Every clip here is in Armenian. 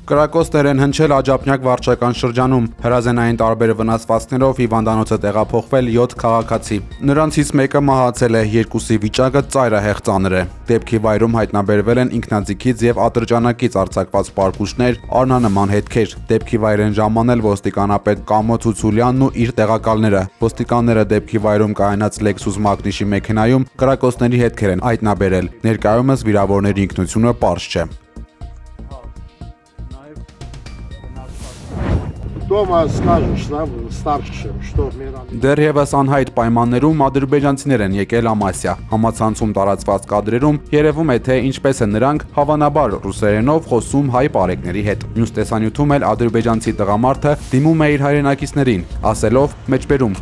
Կրակոցներ են հնչել Աջափնյակ վարչական շրջանում, հրազենային տարբեր վնասվածքներով հիվանդանոցը տեղափոխվել 7 քաղաքացի։ Նրանցից մեկը մահացել է, երկուսի վիճակը ծայրահեղ ծանր է։ Դեպքի վայրում հայտնաբերվել են ինքնաձիգից եւ ատրճանակից արձակված պարկուշներ, առնանման հետքեր։ Դեպքի վայր են ժամանել ոստիկանապետ Կամո Ցուցուլյանն ու իր տեղակալները։ Ոստիկանները դեպքի վայրում կայանած Lexus Magnish-ի մեքենայում կրակոցների հետքեր են հայտնաբերել։ Ներկայումս վիրավորների ինքնությունը պարզ չէ։ Դեռևս անհայտ պայմաններում ադրբեջանցիներ են եկել Ամասիա։ Համացանցում տարածված կադրերում երևում է, թե ինչպես են նրանք հավանաբար ռուսերենով խոսում հայ պարեկների հետ։ Մյուս տեսանյութում էլ ադրբեջանցի տղամարդը դիմում է իր հայրենակիցներին, ասելով մեջբերում.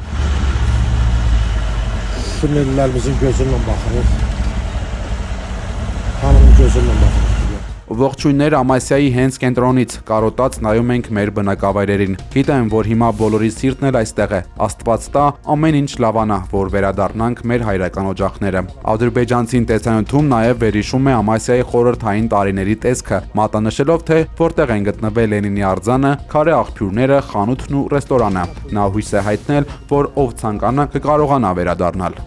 Ողջույններ Ամասիայի հենց կենտրոնից, կարոտած նայում ենք մեր բնակավայրերին։ Գիտեմ, որ հիմա բոլորի սիրտն էլ այստեղ է։ Աստված տա ամեն ինչ լավանա, որ վերադառնանք մեր հայրական օջախները։ Ադրբեջանցին տեսանյութում նաև վերհիշում է Ամասիայի խորհրդային տարիների տեսքը, մատնանշելով, թե որտեղ են գտնվել Լենինի արձանը, քարե աղբյուրները, խանութն ու ռեստորանը։ Նա հույս է հայտնել, որ ով ցանկանա կկարողանա վերադառնալ։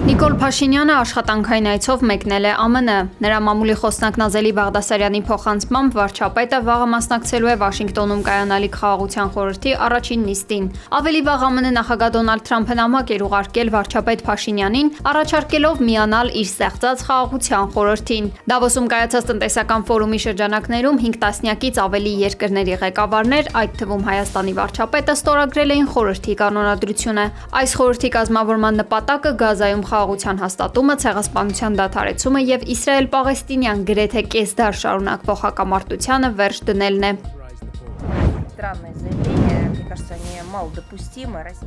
Նիկոլ Փաշինյանը աշխատանքային այցով մեկնել է ԱՄՆ։ Նրա մամուլի խոսնակ Նազելի Բաղդասարյանի փոխանցմամբ վարչապետը վաղը մասնակցելու է Վաշինգտոնում կայանալիք խաղաղության խորհրդի առաջին նիստին։ Ավելի վաղ ԱՄՆ նախագահ Դոնալդ Թրամփը նամակ էր ուղարկել վարչապետ Փաշինյանին, առաջարկելով միանալ իր ստեղծած խաղաղության խորհրդին։ Դավոսում կայացած տնտեսական ֆորումի շրջանակներում 5 տասնյակից ավելի երկրների ղեկավարներ, այդ թվում Հայաստանի վարչապետը, ստորագրել էին խորհրդի կանոնադրությունը։ Այս խորհրդի կազմավորման նպատակը Գազայում խաղաղության հաստատումը, ցեղասպանության դադարեցումը եւ Իսրայել-Պաղեստինյան գրեթե կեսդար շարունակվող հակամարտությանը վերջ դնելն է։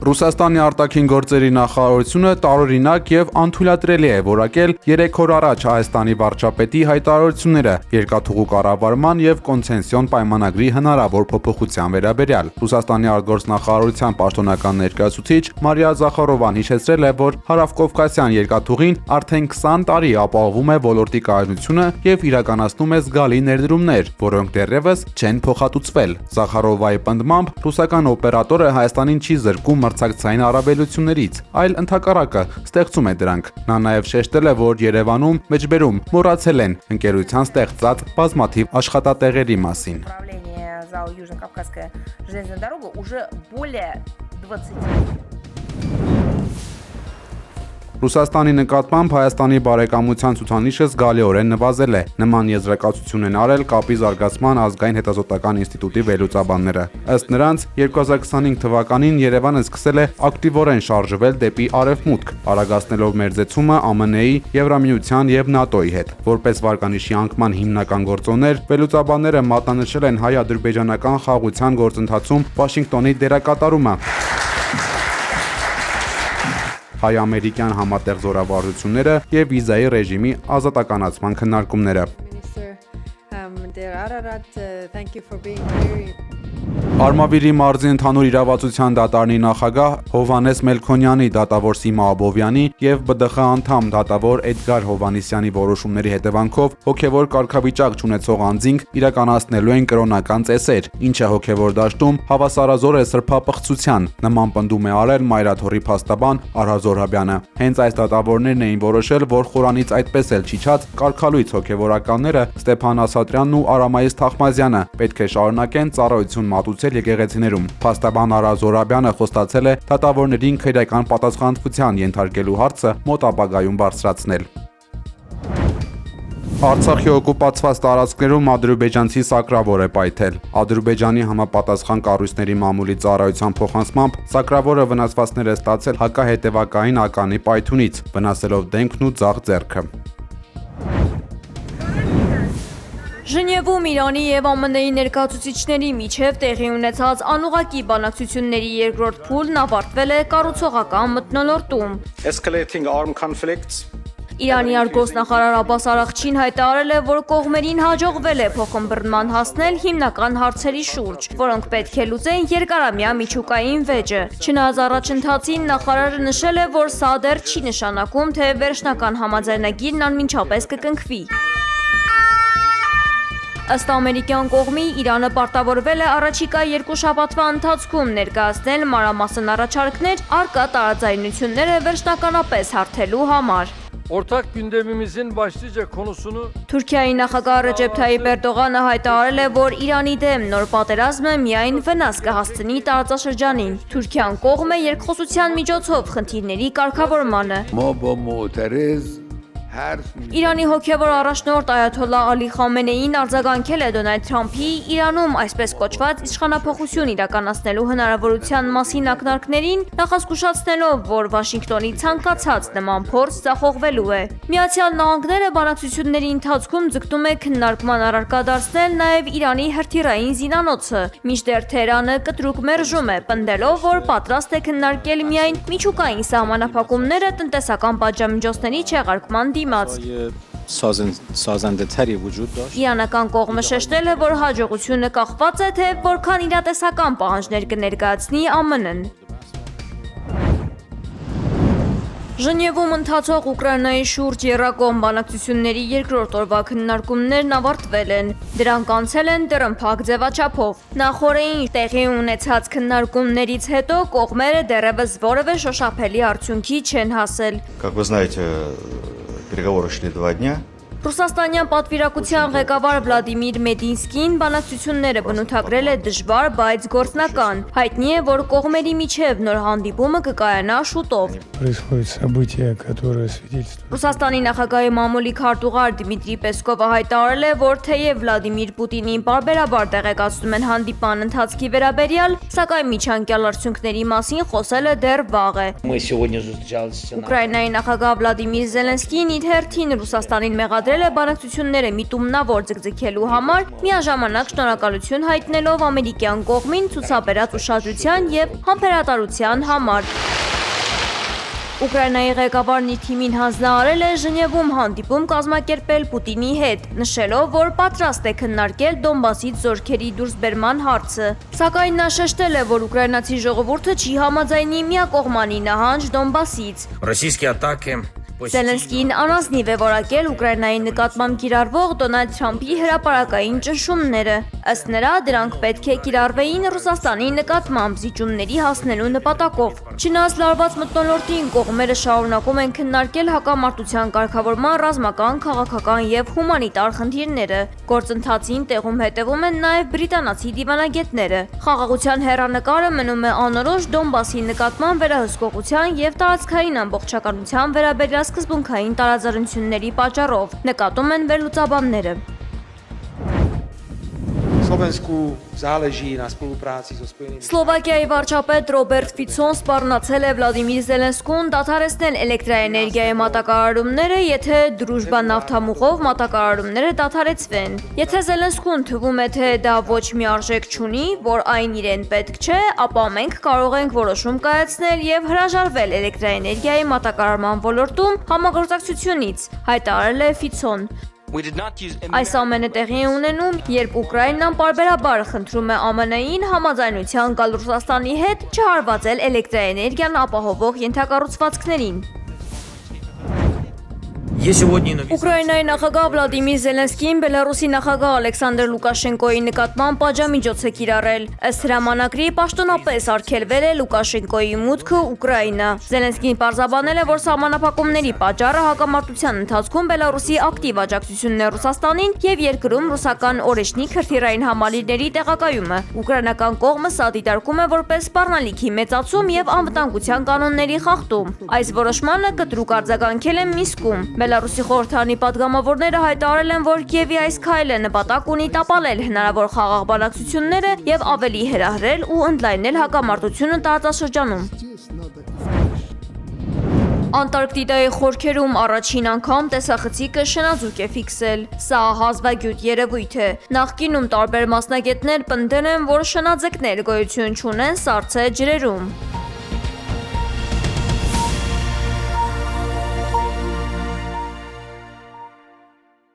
Ռուսաստանի արտաքին գործերի նախարարությունը տարօրինակ եւ անթույլատրելի է որակել 3 օր առաջ Հայաստանի վարչապետի հայտարարությունները երկաթուղու կառավարման եւ կոնցենսիոն պայմանագրի հնարավոր փոփոխության վերաբերյալ։ Ռուսաստանի արտգործնախարարության պաշտոնական ներկայացուցիչ Մարիա Զախարովան հիշեցրել է, որ Հարավկովկասյան երկաթուղին արդեն 20 տարի ապահովում է ոլորտի կայունությունը եւ իրականացնում է զգալի ներդրումներ, որոնք դեռևս չեն փոխհատուցվել։ Զախարովայի պնդմամբ ռուսական օպերատորը Հայաստանին չի զրկում մրցակցային առավելություններից, այլ ընդհակառակը ստեղծում է դրանք։ Նա նաև շեշտել է, որ Երևանում մեջբերում մոռացել են ընկերության ստեղծած բազմաթիվ աշխատատեղերի մասին։ Ռուսաստանի նկատմամբ Հայաստանի բարեկամության ցուցանիշը զգալիորեն նվազել է։ Նման եզրակացություն են արել Կապի զարգացման ազգային հետազոտական ինստիտուտի վերլուծաբանները։ Ըստ նրանց, 2025 թվականին Երևանը սկսել է ակտիվորեն շարժվել դեպի արևմուտք, արագացնելով մերձեցումը ԱՄՆ-ի, Եվրամիության եւ ՆԱՏՕ-ի հետ։ Որպես վարկանիշի անկման հիմնական գործոններ, վերլուծաբանները մատնանշել են հայ-ադրբեջանական խաղաղության գործընթացում Վաշինգտոնի դերակատարումը, հայ-ամերիկյան համատեղ զորավարժությունները եւ վիզայի ռեժիմի ազատականացման քննարկումները։ Արմավիրի մարզի ընդհանուր իրավացության դատարանի նախագահ Հովհաննես Մելքոնյանի, դատավոր Սիմա Աբովյանի եւ ԲԴԽ անդամ դատավոր Էդգար Հովհաննիսյանի որոշումների հետևանքով հոգեվոր կարգավիճակ չունեցող անձինք իրականացնելու են կրոնական ծեսեր, ինչը հոգեվոր դաշտում հավասարազոր է սրբապղծության։ Նման պնդում է արել Մայրաթորի փաստաբան Արհա Զոհրաբյանը։ Հենց այս դատավորներն էին որոշել, որ Խորանից այդպես էլ չիջած կարգալույց հոգեվորականները Ստեփան Ասատրյանն ու Արամայիս Թախմազյանը պետք է շարունակեն ծառայություն մատուցել եկեղեցիներում։ Փաստաբան Արհա Զոհրաբյանը խոստացել է դատավորներին քրեական պատասխանատվության ենթարկելու հարցը մոտ ապագայում բարձրացնել։ Արցախի օկուպացված տարածքներում ադրբեջանցի սակրավոր է պայթել։ Ադրբեջանի համապատասխան կառույցների մամուլի ծառայության փոխանցմամբ սակրավորը վնասվածքներ է ստացել հակահետևակային ականի պայթյունից, վնասելով դեմքն ու ձախ ձեռքը։ Ժնևում Իրանի եւ ԱՄՆ-ի ներկայացուցիչների միջև տեղի ունեցած անուղղակի բանակցությունների երկրորդ փուլն ավարտվել է կառուցողական մթնոլորտում։ Escalating armed conflicts Իրանի արտգործնախարար Աբբաս Արաղչին հայտարարել է, որ կողմերին հաջողվել է փոխըմբռնման հասնել հիմնական հարցերի շուրջ, որոնք պետք է լուծեն երկարամյա միջուկային վեճը։ Չնայած առաջընթացին նախարարը նշել է, որ սա դեռ չի նշանակում, թե վերջնական համաձայնագիրն անմիջապես կկնքվի։ Ըստ ամերիկյան կողմի Իրանը պարտավորվել է առաջիկա 2 շաբաթվա ընթացքում ներկայացնել մանրամասն առաջարկներ առկա տարաձայնությունները վերջնականապես հարթելու համար։ Ortak gündemimizin başlıca konusunu Թուրքիայի նախագահ Ռեջեփ Թայիփ Էրդողանը հայտարարել է, որ Իրանի դեմ նոր պատերազմը միայն վնաս կհասցնի տարածաշրջանին։ Թուրքիան կողմ է երկխոսության միջոցով խնդիրների կարգավորմանը։ Իրանի հոգևոր առաջնորդ Այաթոլլահ Ալի Խամենեին արձագանքել է Դոնալդ Թրամփի Իրանում այսպես կոչված իշխանափոխություն իրականացնելու հնարավորության մասին ակնարկներին, նախազգուշացնելով, որ Վաշինգտոնի ցանկացած նման փորձ ձախողվելու է։ Միացյալ Նահանգները բանակցությունների ընթացքում ձգտում է քննարկման առարկա դարձնել նաև Իրանի հրթիռային զինանոցը, մինչդեռ Թեհրանը կտրուկ մերժում է, պնդելով, որ պատրաստ է քննարկել միայն միջուկային սահմանափակումները տնտեսական պատժամիջոցների չեղարկման سازنده وجود داشت. Իրանական կողմը շեշտել է, որ հաջողությունը կախված է, թե որքան իրատեսական պահանջներ կներկայացնի ԱՄՆ-ն։ Ժնևում ընթացող Ուկրաինայի շուրջ եռակողմ բանակցությունների երկրորդ օրվա քննարկումներն ավարտվել են։ Դրանք անցել են դռնփակ ձևաչափով։ Նախորդին տեղի ունեցած քննարկումներից հետո կողմերը դեռևս որևէ շոշափելի արդյունքի չեն հասել։ Как вы знаете, переговоры шли 2 дня. Ռուսաստանյան պատվիրակության ղեկավար Վլադիմիր Մեդինսկին բանակցությունները բնութագրել է դժվար, բայց գործնական։ Հայտնի է, որ կողմերի միջև նոր հանդիպումը կկայանա շուտով։ Ռուսաստանի նախագահի մամուլի քարտուղար Դմիտրի Պեսկովը հայտարարել է, որ թեև Վլադիմիր Պուտինին պարբերաբար տեղեկացնում են հանդիպան ընթացքի վերաբերյալ, սակայն միջանկյալ արդյունքների մասին խոսելը դեռ վաղ է։ Ուկրաինայի նախագահ Վլադիմիր Զելենսկին իր հերթին Ռուսաստանին մեղադրել է բանակցությունները միտումնավոր ձգձգելու համար, միաժամանակ շնորհակալություն հայտնելով ամերիկյան կողմին ցուցաբերած ուշադրության եւ համբերատարության համար։ Ուկրաինայի ղեկավարն իր թիմին հանձնարարել է Ժնևում հանդիպում կազմակերպել Պուտինի հետ, նշելով, որ պատրաստ է քննարկել Դոնբասից զորքերի դուրսբերման հարցը։ Սակայն նա շեշտել է, որ ուկրաինացի ժողովուրդը չի համաձայնի միակողմանի նահանջ Դոնբասից։ Զելենսկին անազնիվ է որակել Ուկրաինայի նկատմամբ կիրառվող Դոնալդ Թրամփի հրապարակային ճնշումները։ Ըստ նրա, դրանք պետք է կիրառվեին Ռուսաստանի նկատմամբ զիջումների հասնելու նպատակով։ Չնայած լարված մթնոլորտին կողմերը շարունակում են քննարկել հակամարտության կարգավորման ռազմական, քաղաքական եւ հումանիտար խնդիրները։ Գործընթացին տեղում հետևում են նաեւ բրիտանացի դիվանագետները։ Խաղաղության հեռանկարը մնում է անորոշ Դոնբասի նկատմամբ վերահսկողության եւ տարածքային ամբողջականության վերաբերյալ սկզբունքային տարաձայնությունների պատճառով, նկատում են վերլուծաբանները։ Սլովակիայի վարչապետ Ռոբերտ Ֆիցոն սպառնացել է Վլադիմիր Զելենսկուն դադարեցնել էլեկտրաէներգիայի մատակարարումները, եթե Դրուժբա նավթամուղով մատակարարումները դադարեցվեն։ Եթե Զելենսկուն թվում է, թե դա ոչ մի արժեք չունի, որ այն իրեն պետք չէ, ապա մենք կարող ենք որոշում կայացնել եւ հրաժարվել էլեկտրաէներգիայի մատակարարման ոլորտում համագործակցությունից, հայտարարել է Ֆիցոն։ Այս ամենը տեղի է ունենում, երբ Ուկրաինան պարբերաբար խնդրում է ԱՄՆ-ին համաձայնության գալ Ռուսաստանի հետ չհարվածել էլեկտրաէներգիան ապահովող ենթակառուցվածքներին։ Ուկրաինայի նախագահ Վլադիմիր Զելենսկին Բելարուսի նախագահ Ալեքսանդր Լուկաշենկոյի նկատմամբ պատժամիջոց է կիրառել։ Ըստ հրամանագրի պաշտոնապես արգելվել է Լուկաշենկոյի մուտքը Ուկրաինա։ Զելենսկին պարզաբանել է, որ սահմանափակումների պատճառը հակամարտության ընթացքում Բելարուսի ակտիվ աջակցությունն է Ռուսաստանին եւ երկրում ռուսական օրեշնիկ հրթիռային համալիրների տեղակայումը։ Ուկրաինական կողմը սա դիտարկում է որպես սպառնալիքի մեծացում եւ անվտանգության կանոնների խախտում։ Այս որոշմանը կտրուկ արձագանքել են Միսկում։ Բելարուսի խորհրդարանի պատգամավորները հայտարարել են, որ Կիևի այս քայլը նպատակ ունի տապալել հնարավոր խաղաղ բանակցությունները եւ ավելի հրահրել ու ընդլայնել հակամարտությունը տարածաշրջանում։ Անտարկտիդայի խորքերում առաջին անգամ տեսախցիկը շնաձուկ է ֆիքսել։ Սա հազվագյուտ երևույթ է։ Նախկինում տարբեր մասնագետներ պնդել են, որ շնաձկներ գոյություն չունեն Սառցե ջրերում։